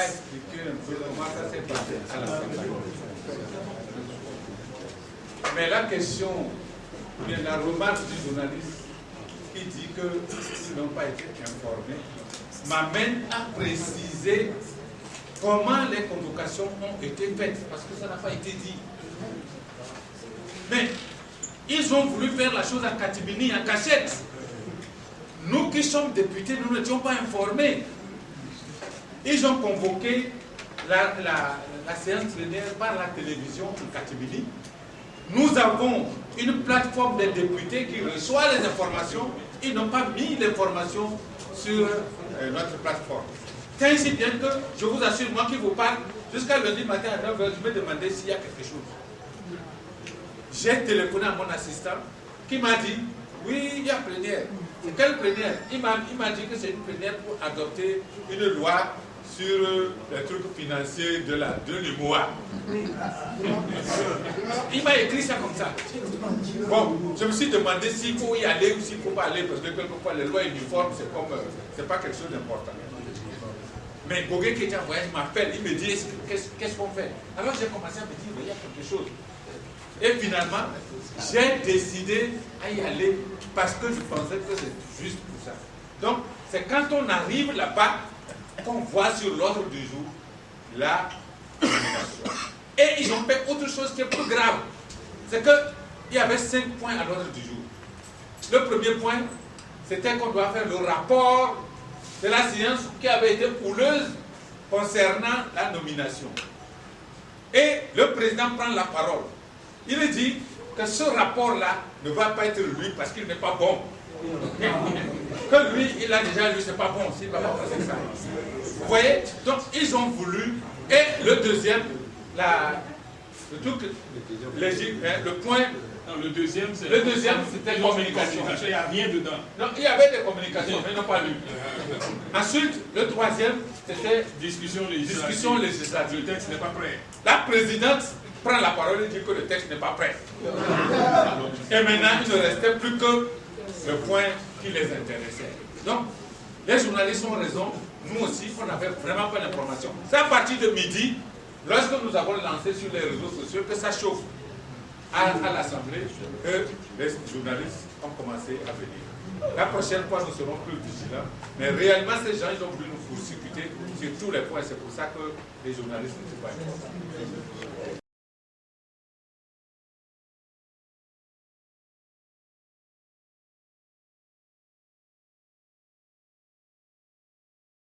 a expliqué un peu comment ça s'est passé à l'Assemblée. Mais la question, bien la remarque du journaliste qui dit qu'ils n'ont pas été informés, m'amène à préciser comment les convocations ont été faites, parce que ça n'a pas été dit. Mais ils ont voulu faire la chose à catimini, en cachette. Nous qui sommes députés, nous n'étions pas informés. Ils ont convoqué la séance plénière par la télévision en catimini. Nous avons une plateforme des députés qui reçoit les informations. Ils n'ont pas mis l'information sur notre plateforme. C'est ainsi bien que, je vous assure, moi qui vous parle, jusqu'à lundi matin à 9h, je me demandais s'il y a quelque chose. J'ai téléphoné à mon assistant qui m'a dit, oui, il y a plénière. C'est quelle plénière? Il m'a dit que c'est une plénière pour adopter une loi sur les trucs financiers de l'UMOA. Il m'a écrit ça comme ça. Bon, je me suis demandé s'il faut y aller ou s'il ne faut pas aller, parce que quelquefois les lois uniformes, c'est pas quelque chose d'important. Mais Gogé qui était en voyage m'appelle, il me dit qu'est-ce qu'on fait? Alors j'ai commencé à me dire, il y a quelque chose. Et finalement, j'ai décidé à y aller parce que je pensais que c'est juste pour ça. Donc, c'est quand on arrive là-bas qu'on voit sur l'ordre du jour la nomination. Et ils ont fait autre chose qui est plus grave. C'est qu'il y avait 5 points à l'ordre du jour. Le premier point, c'était qu'on doit faire le rapport de la séance qui avait été houleuse concernant la nomination. Et le président prend la parole. Il dit que ce rapport-là ne va pas être lu parce qu'il n'est pas bon. Que lui, il a déjà lu, c'est pas bon, s'il ne va pas passer ça. Vous voyez? Donc, ils ont voulu. Et le deuxième, le point. Non, le deuxième, c'était communication. Il n'y a rien dedans. Non, il y avait des communications, mais ils n'ont pas lu. Ensuite, le troisième, c'était discussion législative. Le texte n'est pas prêt. La présidente prend la parole et dit que le texte n'est pas prêt. Et maintenant, il ne restait plus que le point qui les intéressait. Donc, les journalistes ont raison. Nous aussi, on n'avait vraiment pas d'informations. C'est à partir de midi, lorsque nous avons lancé sur les réseaux sociaux, que ça chauffe à l'Assemblée, que les journalistes ont commencé à venir. La prochaine fois, nous serons plus vigilants. Mais réellement, ces gens, ils ont voulu nous court-circuiter sur tous les points. C'est pour ça que les journalistes ne sont pas informés.